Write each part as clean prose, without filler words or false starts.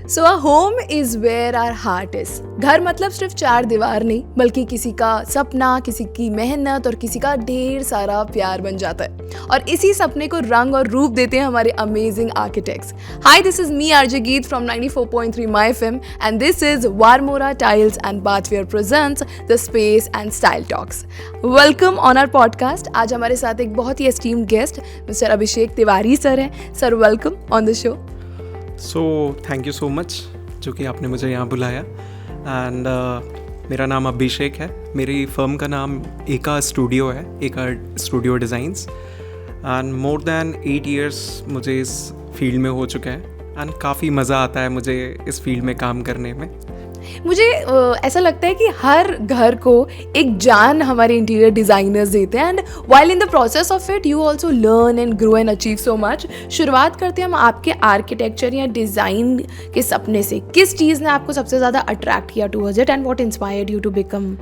So a home is where our heart is. घर मतलब सिर्फ चार दीवार नहीं, बल्कि किसी का सपना, किसी की मेहनत और किसी का ढेर सारा प्यार बन जाता है। और इसी सपने को रंग और रूप देते हैं हमारे amazing architects. Hi, this is me RJ Geet from 94.3 my FM and this is Varmora tiles and bathware presents the space and style talks. Welcome on our podcast. आज हमारे साथ एक बहुत ही esteemed guest mister Abhishek Tiwari sir हैं। Sir, welcome on the show. So thank you so much जो कि आपने मुझे यहाँ बुलाया। एंड मेरा नाम अभिषेक है। मेरी फर्म का नाम एका स्टूडियो है, एका studio designs. And more than 8 years मुझे इस फील्ड में हो चुका है एंड काफ़ी मज़ा आता है मुझे इस फील्ड में काम करने में। मुझे ऐसा लगता है कि हर घर को एक जान हमारे इंटीरियर डिज़ाइनर्स देते हैं and while in the process of it you also learn and grow and achieve so much. शुरुआत करते हैं हम आपके आर्किटेक्चर या डिज़ाइन के सपने से। किस चीज़ ने आपको सबसे ज़्यादा अट्रैक्ट किया towards it and what inspired you to become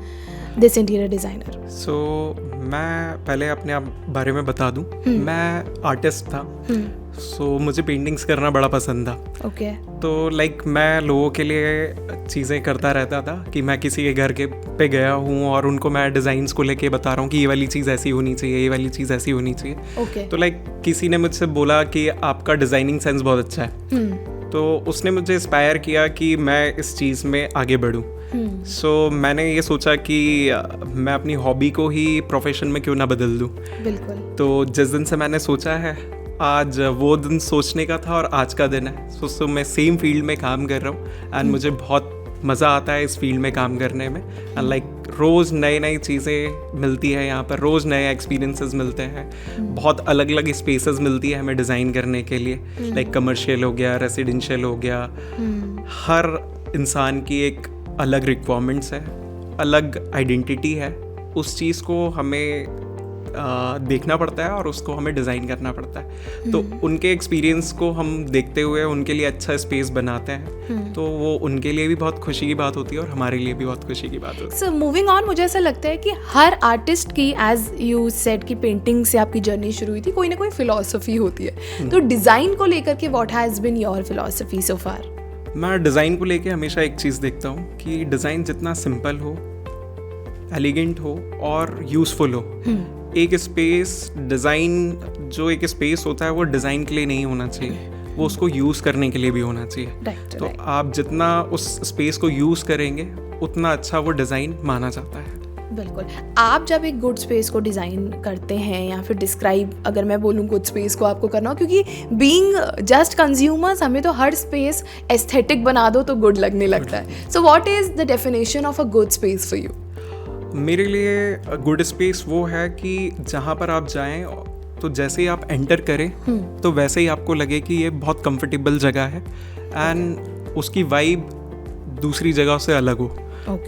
this interior designer? So मैं पहले अपने आप बारे में बता दूं। मैं आर्टिस्ट था। सो मुझे पेंटिंग्स करना बड़ा पसंद था। ओके। तो लाइक मैं लोगों के लिए चीज़ें करता रहता था कि मैं किसी के घर के पे गया हूँ और उनको मैं डिज़ाइंस को लेके बता रहा हूँ कि ये वाली चीज़ ऐसी होनी चाहिए, ये वाली चीज़ ऐसी होनी चाहिए। ओके। तो लाइक किसी ने मुझसे बोला कि आपका डिज़ाइनिंग सेंस बहुत अच्छा है। तो उसने मुझे इंस्पायर किया कि मैं इस चीज़ में आगे बढ़ूँ। सो मैंने ये सोचा कि मैं अपनी हॉबी को ही प्रोफेशन में क्यों ना बदल दूँ। बिल्कुल। तो जिस दिन से मैंने सोचा है, आज वो दिन सोचने का था और आज का दिन है। सो मैं सेम फील्ड में काम कर रहा हूँ एंड मुझे बहुत मज़ा आता है इस फील्ड में काम करने में। एंड लाइक रोज़ नई नई चीज़ें मिलती है यहाँ पर, रोज़ नए एक्सपीरियंसेस मिलते हैं। बहुत अलग अलग स्पेसेस मिलती है हमें डिज़ाइन करने के लिए। लाइक कमर्शियल हो गया, रेसिडेंशियल हो गया। हर इंसान की एक अलग रिक्वायरमेंट्स है, अलग आइडेंटिटी है। उस चीज़ को हमें देखना पड़ता है और उसको हमें डिज़ाइन करना पड़ता है। तो उनके एक्सपीरियंस को हम देखते हुए उनके लिए अच्छा स्पेस बनाते हैं। तो वो उनके लिए भी बहुत खुशी की बात होती है और हमारे लिए भी बहुत खुशी की बात होती है। सो मूविंग ऑन, मुझे ऐसा लगता है कि हर आर्टिस्ट की, एज यू सेड कि पेंटिंग से आपकी जर्नी शुरू हुई थी, कोई ना कोई फिलॉसफी होती है। तो डिज़ाइन को लेकर के what has been your philosophy so far? मैं डिज़ाइन को लेके हमेशा एक चीज़ देखता हूँ कि डिज़ाइन जितना सिंपल हो, एलिगेंट हो और यूज़फुल हो। एक स्पेस डिज़ाइन, जो एक स्पेस होता है वो डिज़ाइन के लिए नहीं होना चाहिए, वो उसको यूज़ करने के लिए भी होना चाहिए। तो आप जितना उस स्पेस को यूज़ करेंगे उतना अच्छा वो डिज़ाइन माना जाता है। बिल्कुल। आप जब एक गुड स्पेस को डिज़ाइन करते हैं या फिर डिस्क्राइब, अगर मैं बोलूँ गुड स्पेस को आपको करना हो, क्योंकि बीइंग जस्ट कंज्यूमर्स हमें तो हर स्पेस एस्थेटिक बना दो तो गुड लगने लगता है। So what is the definition of a good space for you? मेरे लिए गुड स्पेस वो है कि जहाँ पर आप जाएं तो जैसे ही आप एंटर करें तो वैसे ही आपको लगे कि ये बहुत कंफर्टेबल जगह है एंड उसकी वाइब दूसरी जगह से अलग हो।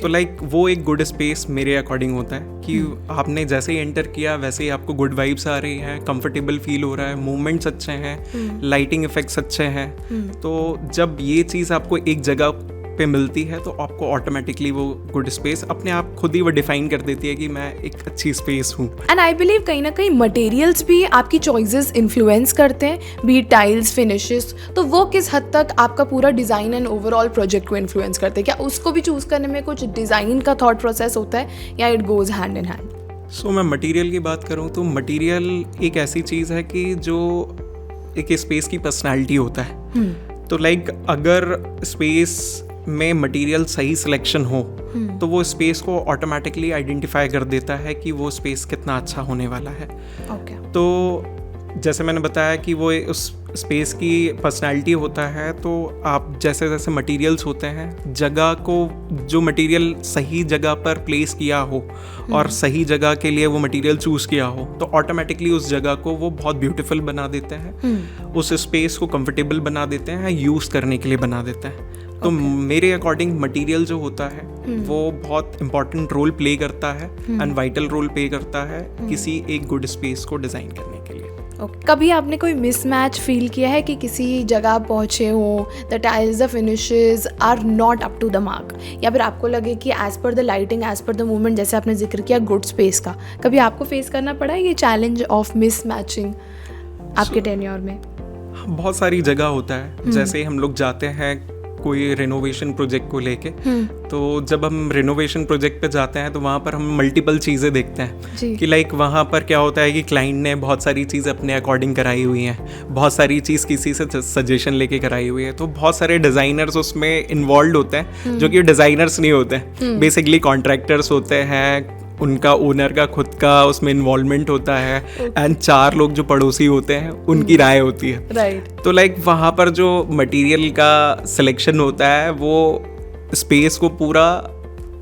तो लाइक वो एक गुड स्पेस मेरे अकॉर्डिंग होता है कि आपने जैसे ही एंटर किया वैसे ही आपको गुड वाइब्स आ रही हैं, कंफर्टेबल फील हो रहा है, मूवमेंट्स अच्छे हैं, लाइटिंग इफेक्ट्स अच्छे हैं। तो जब ये चीज़ आपको एक जगह पे मिलती है तो आपको ऑटोमेटिकली वो गुड स्पेस अपने आप खुद ही वो डिफाइन कर देती है कि मैं एक अच्छी स्पेस हूँ। एंड आई बिलीव कहीं ना कहीं मटेरियल्स भी आपकी चॉइसेस इन्फ्लुएंस करते हैं, बी टाइल्स, फिनिशेस। तो वो किस हद तक आपका पूरा डिज़ाइन एंड ओवरऑल प्रोजेक्ट को इन्फ्लुएंस करते हैं? क्या उसको भी चूज़ करने में कुछ डिज़ाइन का थॉट प्रोसेस होता है या it goes hand in hand? So मैं मटीरियल की बात करूँ तो मटीरियल एक ऐसी चीज़ है कि जो एक स्पेस की पर्सनैलिटी होता है। तो लाइक अगर स्पेस में मटेरियल सही सिलेक्शन हो तो वो स्पेस को ऑटोमेटिकली आइडेंटिफाई कर देता है कि वो स्पेस कितना अच्छा होने वाला है। तो जैसे मैंने बताया कि वो उस स्पेस की पर्सनैलिटी होता है। तो आप जैसे जैसे मटेरियल्स होते हैं, जगह को जो मटेरियल सही जगह पर प्लेस किया हो और सही जगह के लिए वो मटेरियल चूज़ किया हो तो ऑटोमेटिकली उस जगह को वो बहुत ब्यूटीफुल बना देते हैं, उस स्पेस को कंफर्टेबल बना देते हैं, यूज़ करने के लिए बना देते हैं। तो मेरे अकॉर्डिंग मटेरियल जो होता है वो बहुत इंपॉर्टेंट रोल प्ले करता है एंड वाइटल रोल प्ले करता है किसी एक गुड स्पेस को डिज़ाइन करने के लिए। कभी आपने कोई मिसमैच फील किया है कि किसी जगह आप पहुँचे हो, the tiles, the finishes are not up to the mark, या फिर आपको लगे कि as per the lighting, as per the movement, जैसे आपने जिक्र किया गुड स्पेस का, कभी आपको फेस करना पड़ा ये चैलेंज ऑफ मिसमैचिंग आपके टेन्योर में? बहुत सारी जगह होता है। जैसे हम लोग जाते हैं कोई रिनोवेशन प्रोजेक्ट को लेके, तो जब हम रिनोवेशन प्रोजेक्ट पे जाते हैं तो वहाँ पर हम मल्टीपल चीज़ें देखते हैं कि लाइक वहाँ पर क्या होता है कि क्लाइंट ने बहुत सारी चीज़ अपने अकॉर्डिंग कराई हुई हैं, बहुत सारी चीज़ किसी से सजेशन लेके कराई हुई है, तो बहुत सारे डिज़ाइनर्स उसमें इन्वॉल्व होते हैं जो कि डिज़ाइनर्स नहीं होते हैं, बेसिकली कॉन्ट्रैक्टर्स होते हैं, उनका ओनर का खुद का उसमें इन्वॉल्वमेंट होता है एंड 4 लोग जो पड़ोसी होते हैं उनकी राय होती है, राइट। तो लाइक वहाँ पर जो मटेरियल का सिलेक्शन होता है वो स्पेस को पूरा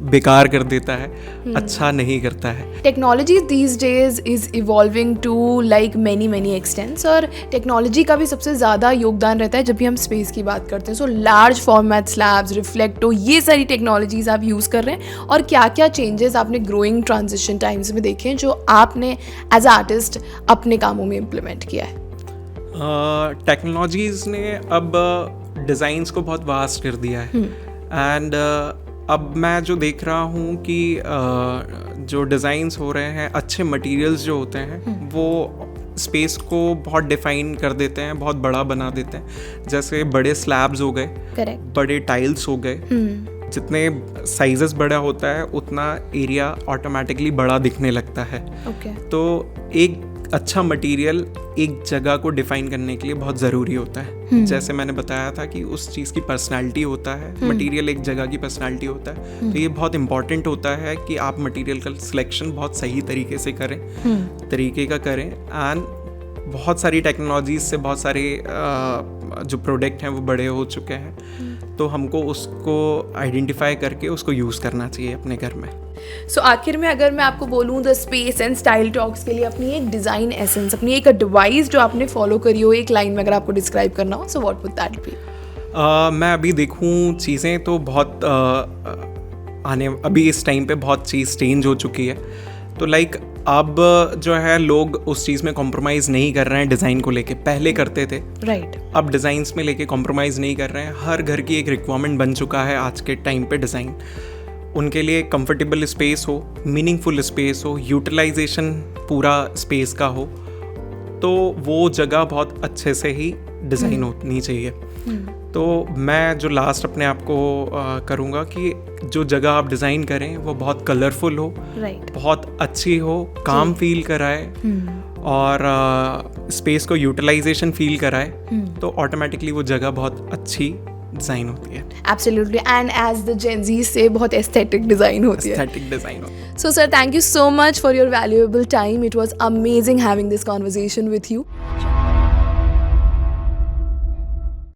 बेकार कर देता है, अच्छा नहीं करता है। Technology these days is evolving to like many extents, और टेक्नोलॉजी का भी सबसे ज़्यादा योगदान रहता है जब भी हम स्पेस की बात करते हैं। सो लार्ज फॉर्मेट स्लैब्स, रिफ्लेक्टो, ये सारी टेक्नोलॉजीज़ आप यूज़ कर रहे हैं, और क्या क्या चेंजेस आपने ग्रोइंग ट्रांजिशन टाइम्स में देखे हैं जो आपने एज ए आर्टिस्ट अपने कामों में इम्प्लीमेंट किया है? टेक्नोलॉजीज़ ने अब डिज़ाइंस को बहुत वास्ट कर दिया है एंड अब मैं जो देख रहा हूँ कि जो डिज़ाइंस हो रहे हैं, अच्छे मटेरियल्स जो होते हैं वो स्पेस को बहुत डिफाइन कर देते हैं, बहुत बड़ा बना देते हैं। जैसे बड़े स्लैब्स हो गए, करेक्ट, बड़े टाइल्स हो गए, जितने साइजेस बड़ा होता है उतना एरिया ऑटोमेटिकली बड़ा दिखने लगता है। ओके। तो एक अच्छा मटेरियल एक जगह को डिफाइन करने के लिए बहुत ज़रूरी होता है। जैसे मैंने बताया था कि उस चीज़ की पर्सनालिटी होता है, मटेरियल एक जगह की पर्सनालिटी होता है, तो ये बहुत इंपॉर्टेंट होता है कि आप मटेरियल का सिलेक्शन बहुत सही तरीके से करें, तरीके का करें। एंड बहुत सारी टेक्नोलॉजीज से बहुत सारे जो प्रोडक्ट हैं वो बड़े हो चुके हैं, तो हमको उसको आइडेंटिफाई करके उसको यूज़ करना चाहिए अपने घर में। सो आखिर में अगर मैं आपको बोलूँ the space and style talks के लिए अपनी एक डिज़ाइन एसेंस, अपनी एक एडवाइस जो आपने फॉलो करी हो एक लाइन में अगर आपको डिस्क्राइब करना हो, so what would that be? मैं अभी देखूँ चीज़ें तो बहुत अभी इस टाइम पे बहुत चीज़ चेंज हो चुकी है, तो लाइक अब जो है लोग उस चीज़ में कॉम्प्रोमाइज़ नहीं कर रहे हैं डिज़ाइन को लेके, पहले करते थे, राइट। अब डिज़ाइंस में लेके कॉम्प्रोमाइज़ नहीं कर रहे हैं। हर घर की एक रिक्वायरमेंट बन चुका है आज के टाइम पे डिज़ाइन, उनके लिए कंफर्टेबल स्पेस हो, मीनिंगफुल स्पेस हो, यूटिलाइजेशन पूरा स्पेस का हो, तो वो जगह बहुत अच्छे से ही डिज़ाइन होनी चाहिए। तो मैं जो लास्ट अपने आप को करूँगा कि जो जगह आप डिज़ाइन करें वो बहुत कलरफुल हो, राइट, बहुत अच्छी हो, काम फील कराए और स्पेस को यूटिलाइजेशन फील कराए, तो ऑटोमेटिकली वो जगह बहुत अच्छी डिज़ाइन होती है। एब्सोल्युटली, एंड एज द जेन ज़ी से बहुत एस्थेटिक डिज़ाइन होती है। एस्थेटिक डिज़ाइन होती है। So sir, thank you so much for your valuable time. It was amazing having this conversation with you.